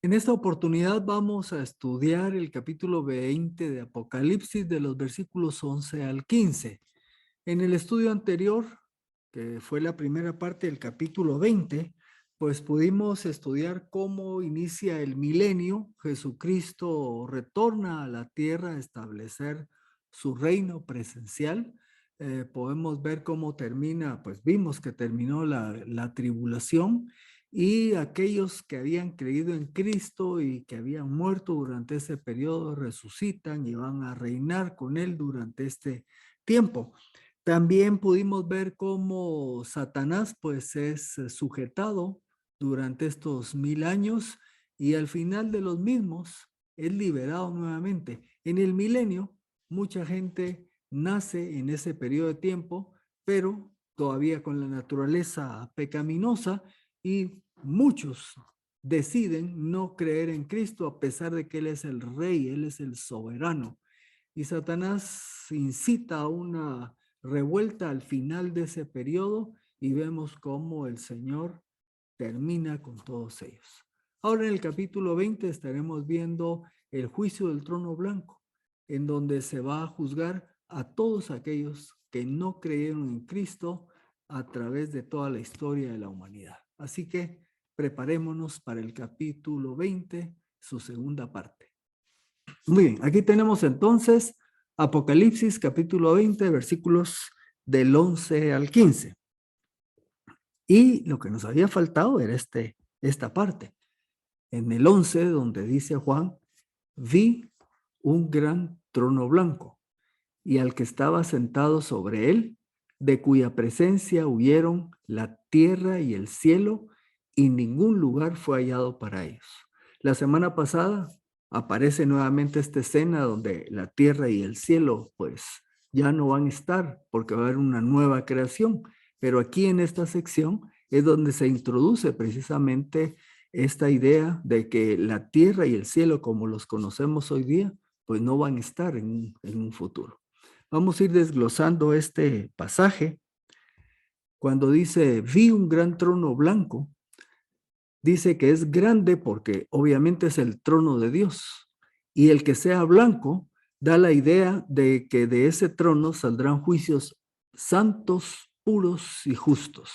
En esta oportunidad vamos a estudiar el capítulo 20 de Apocalipsis de los versículos 11 al 15. En el estudio anterior, que fue la primera parte del capítulo 20, pues pudimos estudiar cómo inicia el milenio. Jesucristo retorna a la tierra a establecer su reino presencial. Podemos ver cómo termina, pues vimos que terminó la tribulación y aquellos que habían creído en Cristo y que habían muerto durante ese periodo resucitan y van a reinar con él durante este tiempo. También pudimos ver cómo Satanás pues es sujetado durante estos 1000 años y al final de los mismos es liberado nuevamente. En el milenio, mucha gente nace en ese periodo de tiempo, pero todavía con la naturaleza pecaminosa, y muchos deciden no creer en Cristo a pesar de que Él es el rey, Él es el soberano. Y Satanás incita a una revuelta al final de ese periodo y vemos cómo el Señor termina con todos ellos. Ahora en el capítulo 20 estaremos viendo el juicio del trono blanco, en donde se va a juzgar a todos aquellos que no creyeron en Cristo a través de toda la historia de la humanidad. Así que preparémonos para el capítulo 20, su segunda parte. Muy bien, aquí tenemos entonces Apocalipsis capítulo 20, versículos del 11 al 15. Y lo que nos había faltado era esta parte. En el 11, donde dice Juan, vi un gran trono blanco y al que estaba sentado sobre él, de cuya presencia huyeron la tierra y el cielo, y ningún lugar fue hallado para ellos. La semana pasada aparece nuevamente esta escena donde la tierra y el cielo pues ya no van a estar porque va a haber una nueva creación, pero aquí en esta sección es donde se introduce precisamente esta idea de que la tierra y el cielo como los conocemos hoy día pues no van a estar en un futuro. Vamos a ir desglosando este pasaje. Cuando dice, vi un gran trono blanco, dice que es grande porque obviamente es el trono de Dios. Y el que sea blanco da la idea de que de ese trono saldrán juicios santos, puros y justos.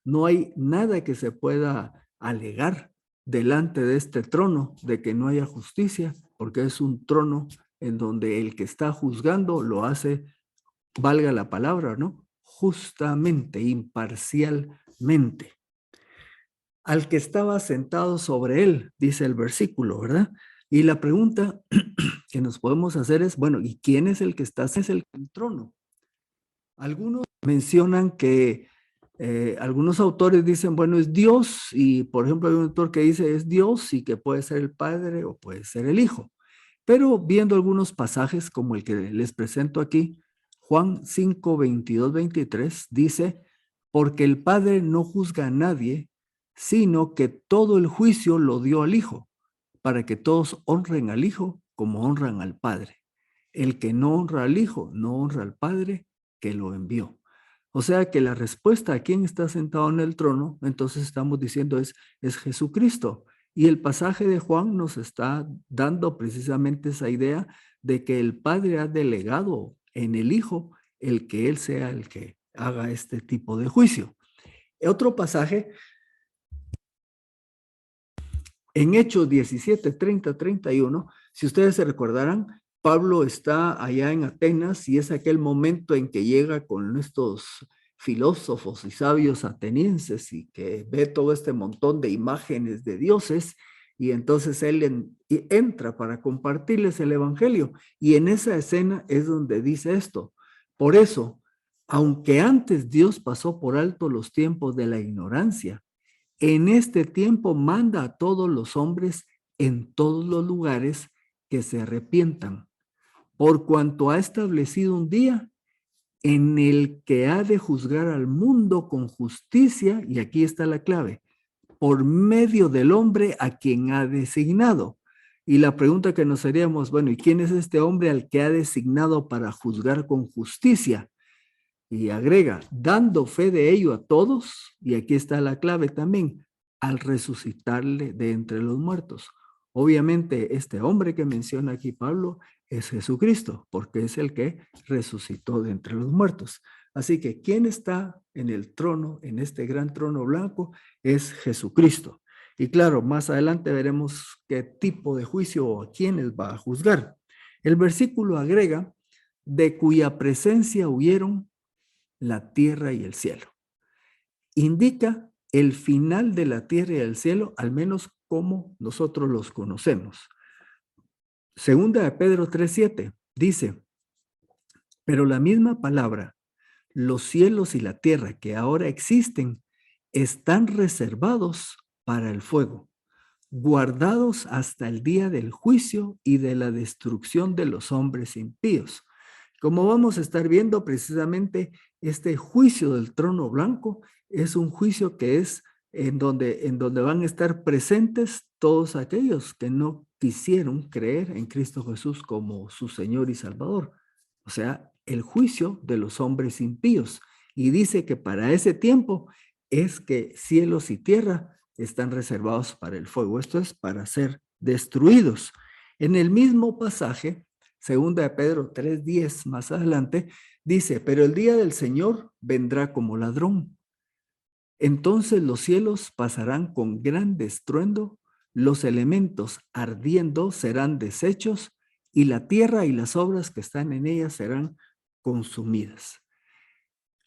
No hay nada que se pueda alegar delante de este trono de que no haya justicia, porque es un trono en donde el que está juzgando lo hace, valga la palabra, ¿no? Justamente, imparcialmente. Al que estaba sentado sobre él, dice el versículo, ¿verdad? Y la pregunta que nos podemos hacer es, bueno, ¿y quién es el que está? Es el trono. Algunos mencionan que algunos autores dicen, bueno, es Dios, y por ejemplo hay un autor que dice es Dios y que puede ser el Padre o puede ser el Hijo. Pero viendo algunos pasajes como el que les presento aquí, Juan 5, 22, 23 dice, porque el Padre no juzga a nadie, sino que todo el juicio lo dio al Hijo, para que todos honren al Hijo como honran al Padre. El que no honra al Hijo, no honra al Padre que lo envió. O sea que la respuesta a quién está sentado en el trono, entonces estamos diciendo es Jesucristo. Y el pasaje de Juan nos está dando precisamente esa idea de que el Padre ha delegado en el Hijo el que Él sea el que haga este tipo de juicio. Otro pasaje, en Hechos 17, 30, 31, si ustedes se recordarán, Pablo está allá en Atenas y es aquel momento en que llega con estos filósofos y sabios atenienses y que ve todo este montón de imágenes de dioses, y entonces él entra para compartirles el evangelio, y en esa escena es donde dice esto: por eso, aunque antes Dios pasó por alto los tiempos de la ignorancia, en este tiempo manda a todos los hombres en todos los lugares que se arrepientan, por cuanto ha establecido un día en el que ha de juzgar al mundo con justicia, y aquí está la clave, por medio del hombre a quien ha designado. Y la pregunta que nos haríamos, bueno, ¿y quién es este hombre al que ha designado para juzgar con justicia? Y agrega, dando fe de ello a todos, y aquí está la clave también, al resucitarle de entre los muertos. Obviamente, este hombre que menciona aquí Pablo es Jesucristo, porque es el que resucitó de entre los muertos. Así que quien está en el trono, en este gran trono blanco, es Jesucristo. Y claro, más adelante veremos qué tipo de juicio o a quiénes va a juzgar. El versículo agrega, de cuya presencia huyeron la tierra y el cielo. Indica el final de la tierra y el cielo, al menos como nosotros los conocemos. Segunda de Pedro 3:7 dice, pero la misma palabra, los cielos y la tierra que ahora existen, están reservados para el fuego, guardados hasta el día del juicio y de la destrucción de los hombres impíos. Como vamos a estar viendo precisamente, este juicio del trono blanco es un juicio que es en donde van a estar presentes todos aquellos que no quisieron creer en Cristo Jesús como su Señor y Salvador. O sea, el juicio de los hombres impíos. Y dice que para ese tiempo es que cielos y tierra están reservados para el fuego. Esto es para ser destruidos. En el mismo pasaje, segunda de Pedro 3:10, más adelante, dice, pero el día del Señor vendrá como ladrón. Entonces los cielos pasarán con gran estruendo, los elementos ardiendo serán deshechos y la tierra y las obras que están en ella serán consumidas.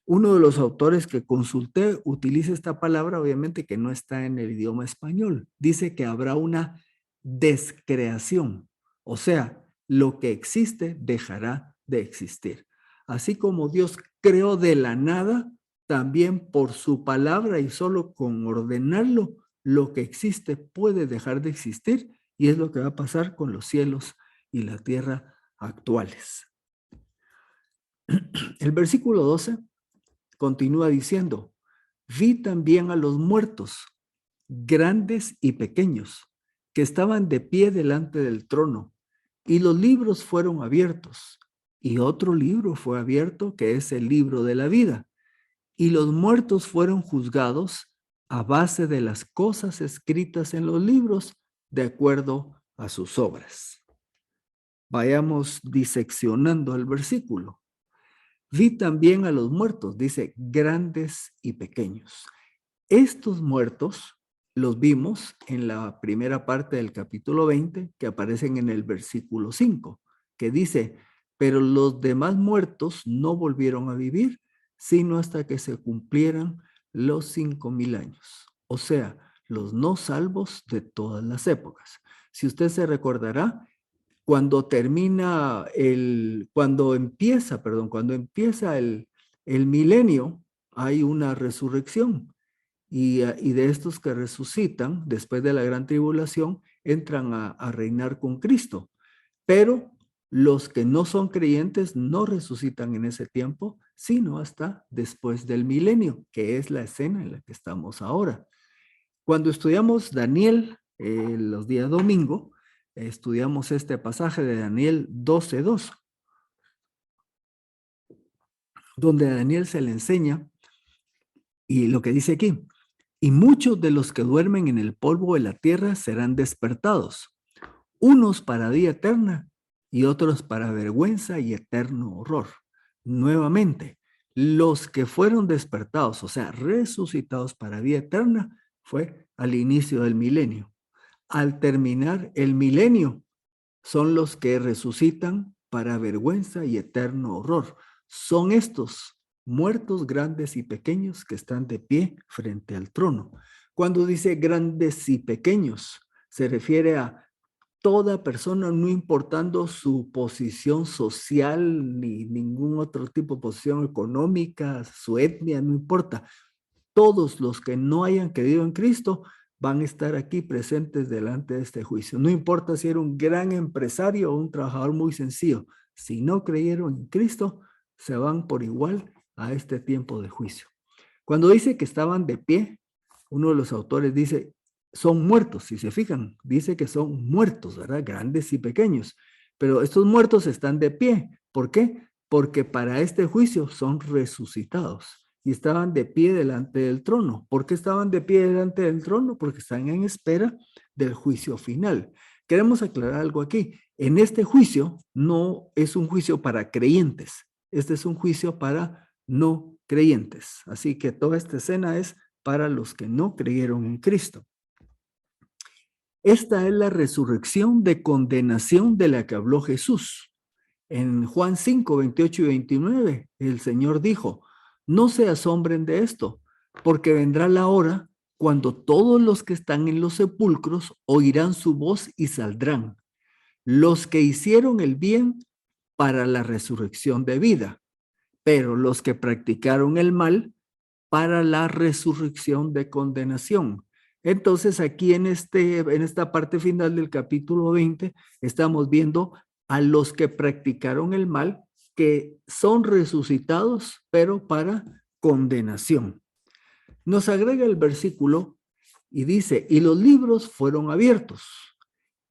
Uno de los autores que consulté utiliza esta palabra, obviamente que no está en el idioma español. Dice que habrá una descreación, o sea, lo que existe dejará de existir. Así como Dios creó de la nada, también por su palabra y solo con ordenarlo, lo que existe puede dejar de existir y es lo que va a pasar con los cielos y la tierra actuales. El versículo 12 continúa diciendo, vi también a los muertos, grandes y pequeños, que estaban de pie delante del trono, y los libros fueron abiertos, y otro libro fue abierto, que es el libro de la vida, y los muertos fueron juzgados a base de las cosas escritas en los libros, de acuerdo a sus obras. Vayamos diseccionando el versículo. Vi también a los muertos, dice, grandes y pequeños. Estos muertos los vimos en la primera parte del capítulo 20, que aparecen en el versículo 5, que dice, pero los demás muertos no volvieron a vivir, sino hasta que se cumplieran los 5,000 años. O sea, los no salvos de todas las épocas. Si usted se recordará, cuando cuando empieza el milenio, hay una resurrección. Y de estos que resucitan después de la gran tribulación, entran a reinar con Cristo. Pero los que no son creyentes no resucitan en ese tiempo, sino hasta después del milenio, que es la escena en la que estamos ahora. Cuando estudiamos Daniel los días domingo, estudiamos este pasaje de Daniel 12:2, donde a Daniel se le enseña, y lo que dice aquí, y muchos de los que duermen en el polvo de la tierra serán despertados, unos para vida eterna y otros para vergüenza y eterno horror. Nuevamente, los que fueron despertados, o sea, resucitados para vida eterna, fue al inicio del milenio. Al terminar el milenio, son los que resucitan para vergüenza y eterno horror. Son estos muertos grandes y pequeños que están de pie frente al trono. Cuando dice grandes y pequeños, se refiere a toda persona, no importando su posición social ni ningún otro tipo de posición económica, su etnia, no importa. Todos los que no hayan creído en Cristo van a estar aquí presentes delante de este juicio. No importa si era un gran empresario o un trabajador muy sencillo. Si no creyeron en Cristo, se van por igual a este tiempo de juicio. Cuando dice que estaban de pie, uno de los autores dice, son muertos. Si se fijan, dice que son muertos, ¿verdad? Grandes y pequeños. Pero estos muertos están de pie. ¿Por qué? Porque para este juicio son resucitados y estaban de pie delante del trono. ¿Por qué estaban de pie delante del trono? Porque están en espera del juicio final. Queremos aclarar algo aquí. En este juicio no es un juicio para creyentes. Este es un juicio para no creyentes. Así que toda esta escena es para los que no creyeron en Cristo. Esta es la resurrección de condenación de la que habló Jesús. En Juan 5, 28 y 29, el Señor dijo, no se asombren de esto, porque vendrá la hora cuando todos los que están en los sepulcros oirán su voz y saldrán, los que hicieron el bien para la resurrección de vida, pero los que practicaron el mal para la resurrección de condenación. Entonces, aquí en esta parte final del capítulo 20, estamos viendo a los que practicaron el mal, que son resucitados, pero para condenación. Nos agrega el versículo y dice, y los libros fueron abiertos,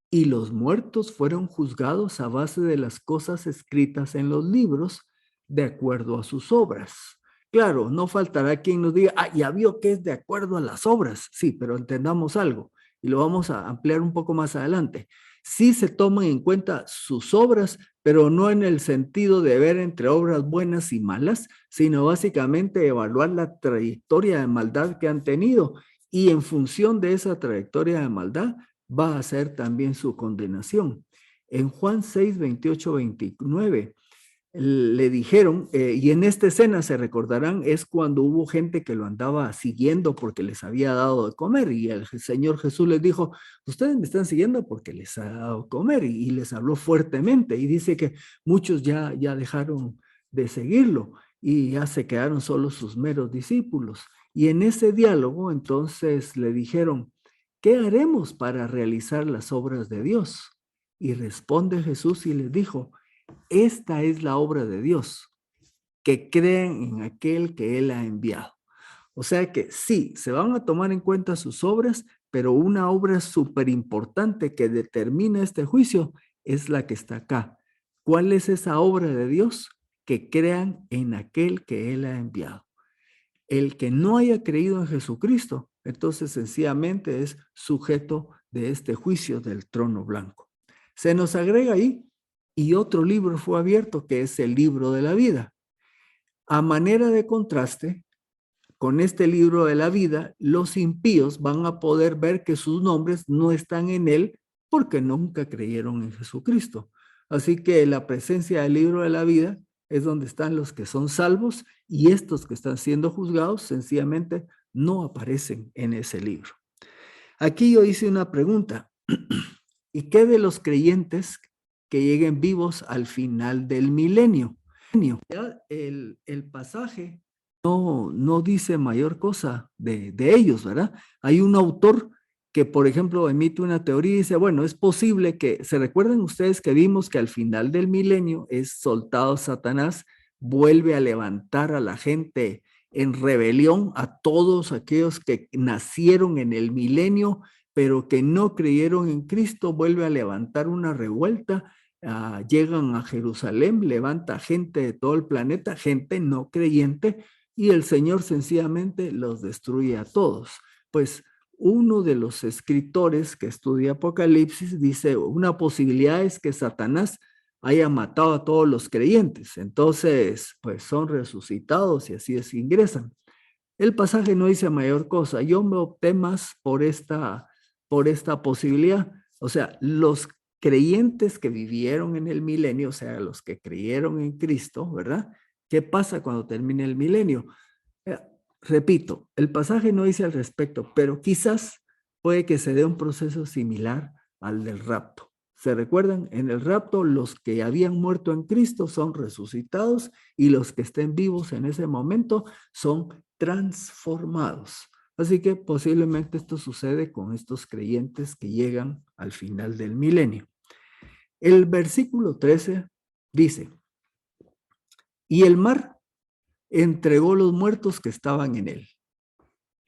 y los muertos fueron juzgados a base de las cosas escritas en los libros, de acuerdo a sus obras. Claro, no faltará quien nos diga, ya vio que es de acuerdo a las obras. Sí, pero entendamos algo, y lo vamos a ampliar un poco más adelante. Sí se toman en cuenta sus obras, pero no en el sentido de ver entre obras buenas y malas, sino básicamente evaluar la trayectoria de maldad que han tenido, y en función de esa trayectoria de maldad, va a ser también su condenación. En Juan 6, 28, 29, le dijeron, y en esta escena se recordarán, es cuando hubo gente que lo andaba siguiendo porque les había dado de comer, y el Señor Jesús les dijo, ustedes me están siguiendo porque les ha dado de comer, y les habló fuertemente, y dice que muchos ya dejaron de seguirlo, y ya se quedaron solo sus meros discípulos. Y en ese diálogo entonces le dijeron, ¿qué haremos para realizar las obras de Dios? Y responde Jesús y les dijo, esta es la obra de Dios, que crean en aquel que Él ha enviado. O sea que sí, se van a tomar en cuenta sus obras, pero una obra súper importante que determina este juicio es la que está acá. ¿Cuál es esa obra de Dios? Que crean en aquel que Él ha enviado. El que no haya creído en Jesucristo, entonces sencillamente es sujeto de este juicio del trono blanco. Se nos agrega ahí, y otro libro fue abierto, que es el libro de la vida. A manera de contraste, con este libro de la vida, los impíos van a poder ver que sus nombres no están en él porque nunca creyeron en Jesucristo. Así que la presencia del libro de la vida es donde están los que son salvos, y estos que están siendo juzgados sencillamente no aparecen en ese libro. Aquí yo hice una pregunta. ¿Y qué de los creyentes que lleguen vivos al final del milenio? Ya el pasaje no dice mayor cosa de ellos, ¿verdad? Hay un autor que, por ejemplo, emite una teoría y dice, bueno, es posible que, ¿se recuerdan ustedes que vimos que al final del milenio es soltado Satanás, vuelve a levantar a la gente en rebelión, a todos aquellos que nacieron en el milenio, pero que no creyeron en Cristo, vuelve a levantar una revuelta? Llegan a Jerusalén, levanta gente de todo el planeta, gente no creyente, y el Señor sencillamente los destruye a todos. Pues uno de los escritores que estudia Apocalipsis dice, una posibilidad es que Satanás haya matado a todos los creyentes, entonces pues son resucitados y así es que ingresan. El pasaje no dice mayor cosa, yo me opté más por esta posibilidad. O sea, los creyentes que vivieron en el milenio, o sea, los que creyeron en Cristo, ¿verdad? ¿Qué pasa cuando termine el milenio? Eh, Repito, el pasaje no dice al respecto, pero quizás puede que se dé un proceso similar al del rapto. ¿Se recuerdan? En el rapto, los que habían muerto en Cristo son resucitados, y los que estén vivos en ese momento son transformados. Así que posiblemente esto sucede con estos creyentes que llegan al final del milenio. El versículo 13 dice, y el mar entregó los muertos que estaban en él,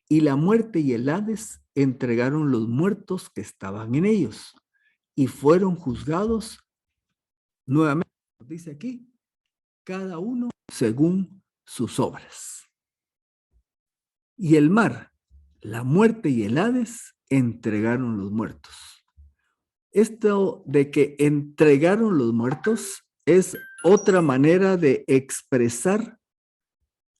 y la muerte y el Hades entregaron los muertos que estaban en ellos, y fueron juzgados nuevamente, dice aquí, cada uno según sus obras. Y el mar, la muerte y el Hades entregaron los muertos. Esto de que entregaron los muertos es otra manera de expresar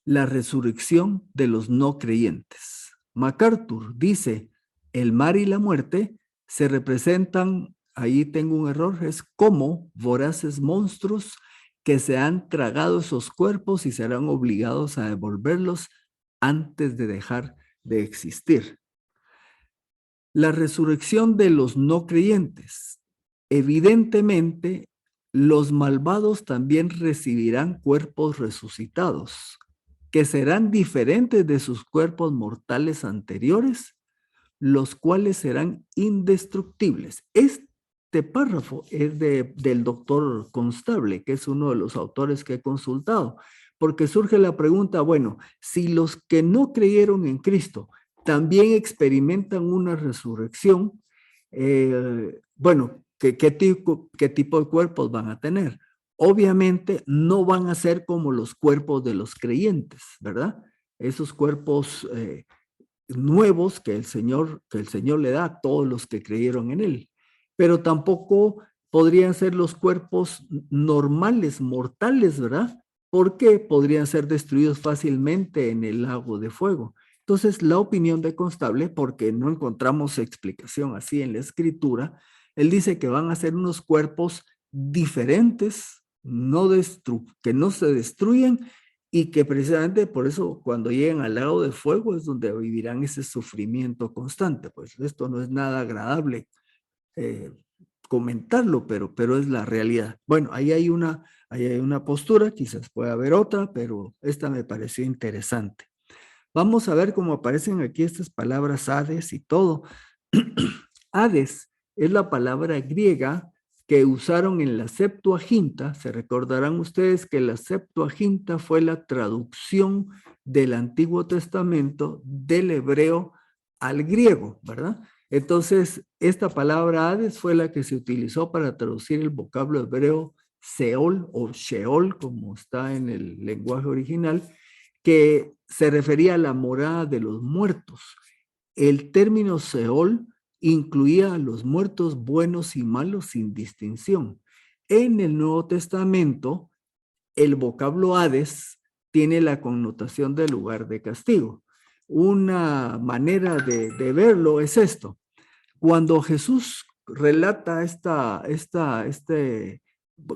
la resurrección de los no creyentes. MacArthur dice, el mar y la muerte se representan, ahí tengo un error, es como voraces monstruos que se han tragado esos cuerpos y serán obligados a devolverlos antes de dejar de existir. La resurrección de los no creyentes. Evidentemente, los malvados también recibirán cuerpos resucitados, que serán diferentes de sus cuerpos mortales anteriores, los cuales serán indestructibles. Este párrafo es del doctor Constable, que es uno de los autores que he consultado, porque surge la pregunta, bueno, si los que no creyeron en Cristo también experimentan una resurrección, bueno, ¿qué tipo de cuerpos van a tener? Obviamente no van a ser como los cuerpos de los creyentes, ¿verdad? Esos cuerpos nuevos que el Señor le da a todos los que creyeron en Él. Pero tampoco podrían ser los cuerpos normales, mortales, ¿verdad? Porque podrían ser destruidos fácilmente en el lago de fuego. Entonces, la opinión de Constable, porque no encontramos explicación así en la escritura, él dice que van a ser unos cuerpos diferentes, que no se destruyen y que precisamente por eso cuando lleguen al lago de fuego es donde vivirán ese sufrimiento constante. Pues esto no es nada agradable comentarlo, pero es la realidad. Bueno, ahí hay una postura, quizás pueda haber otra, pero esta me pareció interesante. Vamos a ver cómo aparecen aquí estas palabras Hades y todo. Hades es la palabra griega que usaron en la Septuaginta. Se recordarán ustedes que la Septuaginta fue la traducción del Antiguo Testamento del hebreo al griego, ¿verdad? Entonces, esta palabra Hades fue la que se utilizó para traducir el vocablo hebreo Seol o Sheol, como está en el lenguaje original, que se refería a la morada de los muertos. El término Seol incluía a los muertos buenos y malos sin distinción. En el Nuevo Testamento, el vocablo Hades tiene la connotación de lugar de castigo. Una manera de verlo es esto. Cuando Jesús relata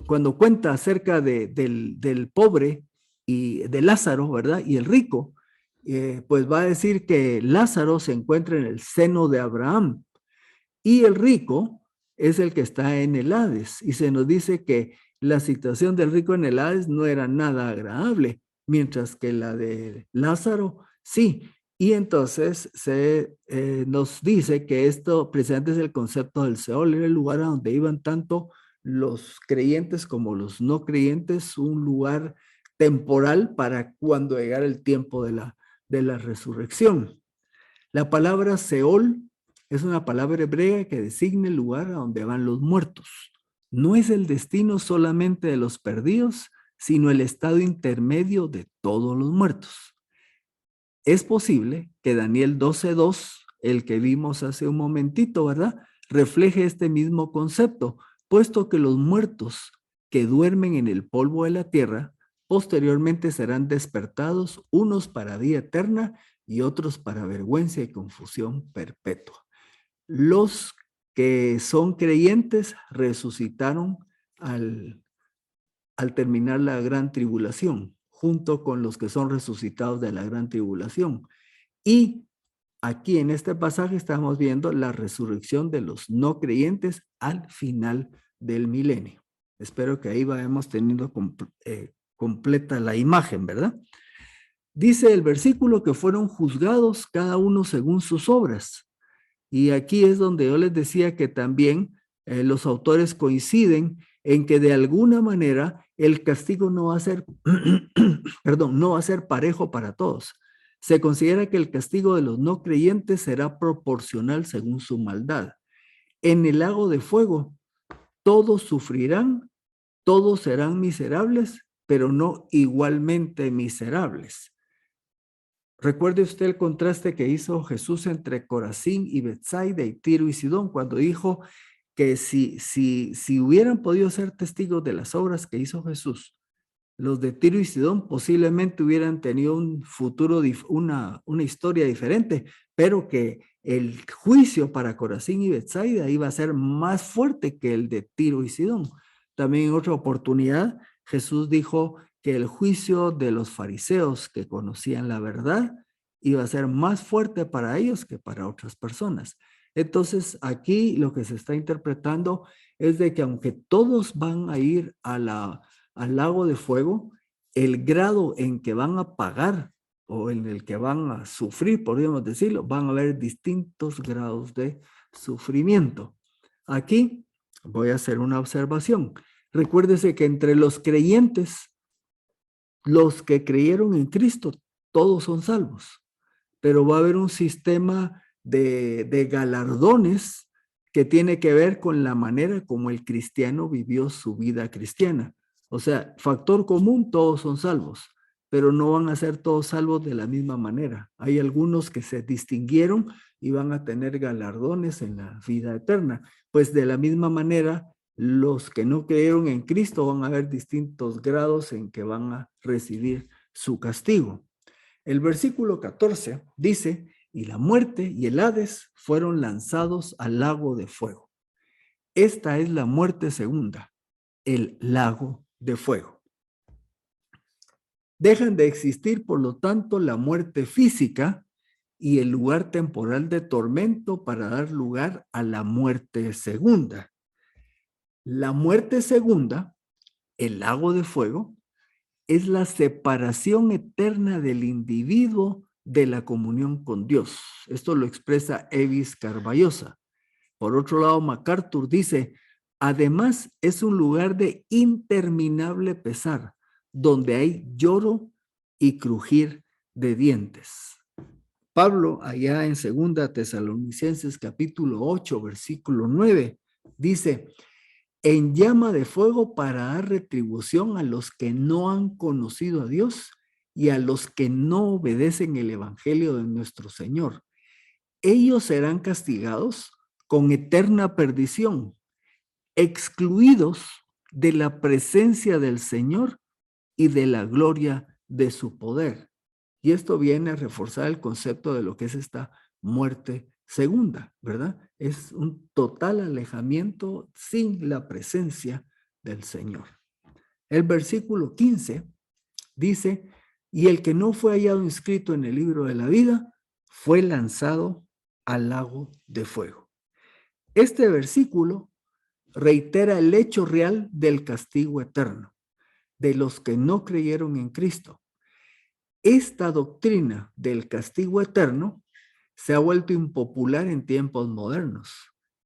cuando cuenta acerca del pobre y de Lázaro, ¿verdad? Y el rico, pues va a decir que Lázaro se encuentra en el seno de Abraham y el rico es el que está en el Hades. Y se nos dice que la situación del rico en el Hades no era nada agradable, mientras que la de Lázaro sí. Y entonces nos dice que esto precisamente es el concepto del Seol, era el lugar a donde iban tanto los creyentes como los no creyentes, un lugar temporal para cuando llegara el tiempo de la resurrección. La palabra Seol es una palabra hebrea que designa el lugar a donde van los muertos. No es el destino solamente de los perdidos, sino el estado intermedio de todos los muertos. Es posible que Daniel 12:2, el que vimos hace un momentito, ¿verdad?, refleje este mismo concepto, puesto que los muertos que duermen en el polvo de la tierra posteriormente serán despertados, unos para vida eterna y otros para vergüenza y confusión perpetua. Los que son creyentes resucitaron al terminar la gran tribulación, junto con los que son resucitados de la gran tribulación. Y aquí en este pasaje estamos viendo la resurrección de los no creyentes al final del milenio. Espero que ahí vayamos teniendo completa la imagen, ¿verdad? Dice el versículo que fueron juzgados cada uno según sus obras. Y aquí es donde yo les decía que también los autores coinciden en que de alguna manera el castigo no va a ser, perdón, no va a ser parejo para todos. Se considera que el castigo de los no creyentes será proporcional según su maldad. En el lago de fuego, todos sufrirán, todos serán miserables, pero no igualmente miserables. Recuerde usted el contraste que hizo Jesús entre Corazín y Betsaida y Tiro y Sidón cuando dijo que si hubieran podido ser testigos de las obras que hizo Jesús, los de Tiro y Sidón posiblemente hubieran tenido un futuro, una historia diferente, pero que el juicio para Corazín y Betsaida iba a ser más fuerte que el de Tiro y Sidón. También en otra oportunidad, Jesús dijo que el juicio de los fariseos que conocían la verdad iba a ser más fuerte para ellos que para otras personas. Entonces, aquí lo que se está interpretando es de que aunque todos van a ir al lago de fuego, el grado en que van a pagar o en el que van a sufrir, podríamos decirlo, van a haber distintos grados de sufrimiento. Aquí voy a hacer una observación. Recuérdese que entre los creyentes, los que creyeron en Cristo, todos son salvos, pero va a haber un sistema de galardones que tiene que ver con la manera como el cristiano vivió su vida cristiana. O sea, factor común, todos son salvos, pero no van a ser todos salvos de la misma manera. Hay algunos que se distinguieron y van a tener galardones en la vida eterna. Pues de la misma manera, los que no creyeron en Cristo van a haber distintos grados en que van a recibir su castigo. El versículo 14 dice, y la muerte y el Hades fueron lanzados al lago de fuego. Esta es la muerte segunda, el lago de fuego. Dejan de existir, por lo tanto, la muerte física y el lugar temporal de tormento para dar lugar a la muerte segunda. La muerte segunda, el lago de fuego, es la separación eterna del individuo de la comunión con Dios. Esto lo expresa Evis Carballosa. Por otro lado, MacArthur dice, además es un lugar de interminable pesar, donde hay lloro y crujir de dientes. Pablo, allá en 2 Tesalonicenses capítulo 8, versículo 9, dice, en llama de fuego para dar retribución a los que no han conocido a Dios y a los que no obedecen el evangelio de nuestro Señor. Ellos serán castigados con eterna perdición, excluidos de la presencia del Señor y de la gloria de su poder. Y esto viene a reforzar el concepto de lo que es esta muerte segunda, ¿verdad? Es un total alejamiento sin la presencia del Señor. El versículo 15 dice, y el que no fue hallado inscrito en el libro de la vida fue lanzado al lago de fuego. Este versículo reitera el hecho real del castigo eterno de los que no creyeron en Cristo. Esta doctrina del castigo eterno se ha vuelto impopular en tiempos modernos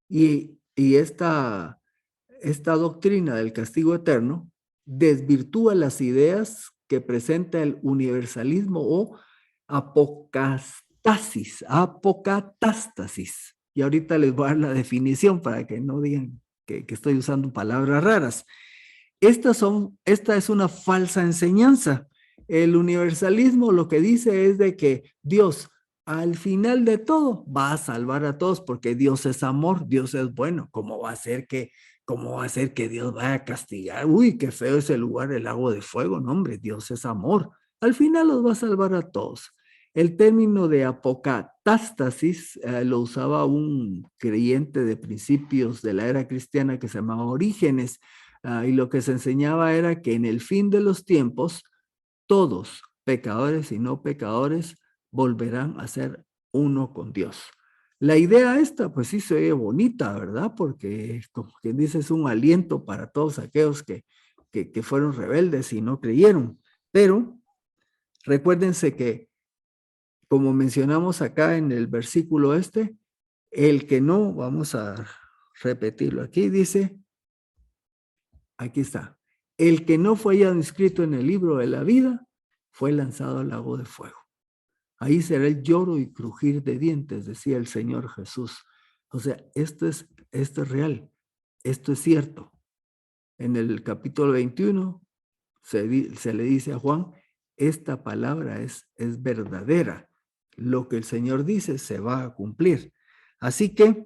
y esta doctrina del castigo eterno desvirtúa las ideas que presenta el universalismo o apocatástasis. Y ahorita les voy a dar la definición para que no digan que estoy usando palabras raras. Esta es una falsa enseñanza. El universalismo lo que dice es de que Dios al final de todo va a salvar a todos porque Dios es amor, Dios es bueno. ¿Cómo va a ser que Dios vaya a castigar? Uy, qué feo ese lugar, el lago de fuego. No, hombre, Dios es amor. Al final los va a salvar a todos. El término de apocatástasis lo usaba un creyente de principios de la era cristiana que se llamaba Orígenes. Y lo que se enseñaba era que en el fin de los tiempos, todos, pecadores y no pecadores, volverán a ser uno con Dios. La idea esta, pues sí se ve bonita, ¿verdad? Porque, como quien dice, es un aliento para todos aquellos que fueron rebeldes y no creyeron. Pero recuérdense que, como mencionamos acá en el versículo el que no, vamos a repetirlo aquí, dice, aquí está. El que no fue hallado inscrito en el libro de la vida fue lanzado al lago de fuego. Ahí será el lloro y crujir de dientes, decía el Señor Jesús. O sea, esto es real, esto es cierto. En el capítulo 21 se le dice a Juan, esta palabra es verdadera. Lo que el Señor dice se va a cumplir. Así que,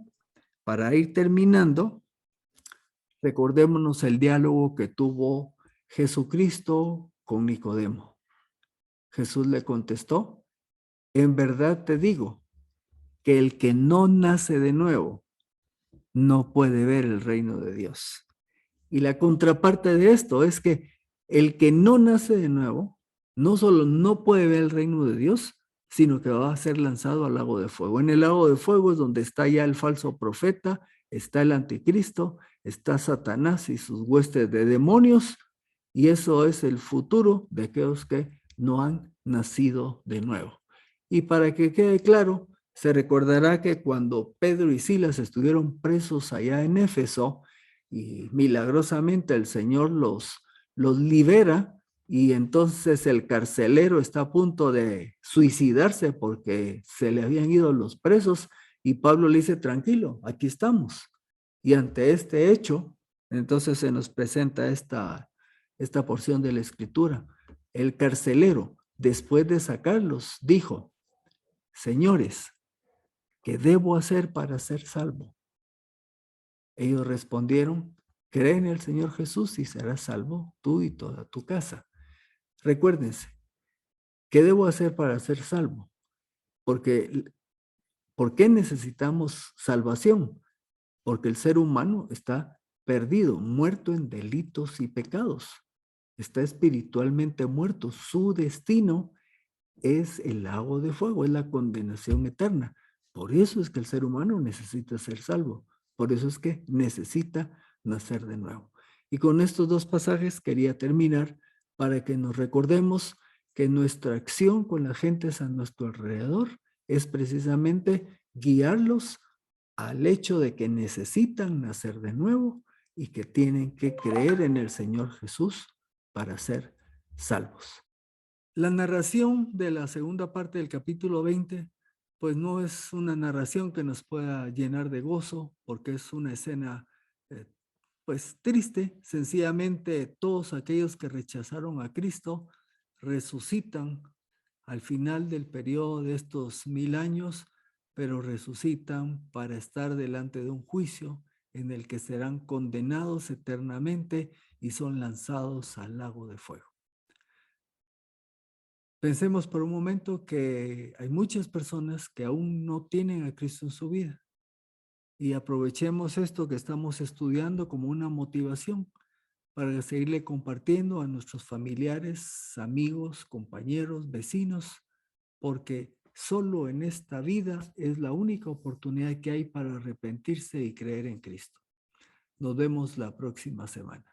para ir terminando, Recordémonos el diálogo que tuvo Jesucristo con Nicodemo. Jesús le contestó, en verdad te digo que el que no nace de nuevo no puede ver el reino de Dios. Y la contraparte de esto es que el que no nace de nuevo, no solo no puede ver el reino de Dios, sino que va a ser lanzado al lago de fuego. En el lago de fuego es donde está ya el falso profeta, está el anticristo, está Satanás y sus huestes de demonios, y eso es el futuro de aquellos que no han nacido de nuevo. Y para que quede claro, se recordará que cuando Pedro y Silas estuvieron presos allá en Éfeso, y milagrosamente el Señor los libera, y entonces el carcelero está a punto de suicidarse porque se le habían ido los presos, y Pablo le dice, tranquilo, aquí estamos. Y ante este hecho, entonces se nos presenta esta porción de la Escritura. El carcelero, después de sacarlos, dijo, señores, ¿qué debo hacer para ser salvo? Ellos respondieron, cree en el Señor Jesús y serás salvo tú y toda tu casa. Recuérdense, ¿qué debo hacer para ser salvo? Porque, ¿por qué necesitamos salvación? Porque el ser humano está perdido, muerto en delitos y pecados. Está espiritualmente muerto. Su destino es el lago de fuego, es la condenación eterna. Por eso es que el ser humano necesita ser salvo. Por eso es que necesita nacer de nuevo. Y con estos dos pasajes quería terminar para que nos recordemos que nuestra acción con las gentes a nuestro alrededor es precisamente guiarlos al hecho de que necesitan nacer de nuevo y que tienen que creer en el Señor Jesús para ser salvos. La narración de la segunda parte del capítulo 20, pues no es una narración que nos pueda llenar de gozo, porque es una escena pues triste. Sencillamente todos aquellos que rechazaron a Cristo resucitan al final del periodo de estos 1000 años, pero resucitan para estar delante de un juicio en el que serán condenados eternamente y son lanzados al lago de fuego. Pensemos por un momento que hay muchas personas que aún no tienen a Cristo en su vida, y aprovechemos esto que estamos estudiando como una motivación para seguirle compartiendo a nuestros familiares, amigos, compañeros, vecinos, porque solo en esta vida es la única oportunidad que hay para arrepentirse y creer en Cristo. Nos vemos la próxima semana.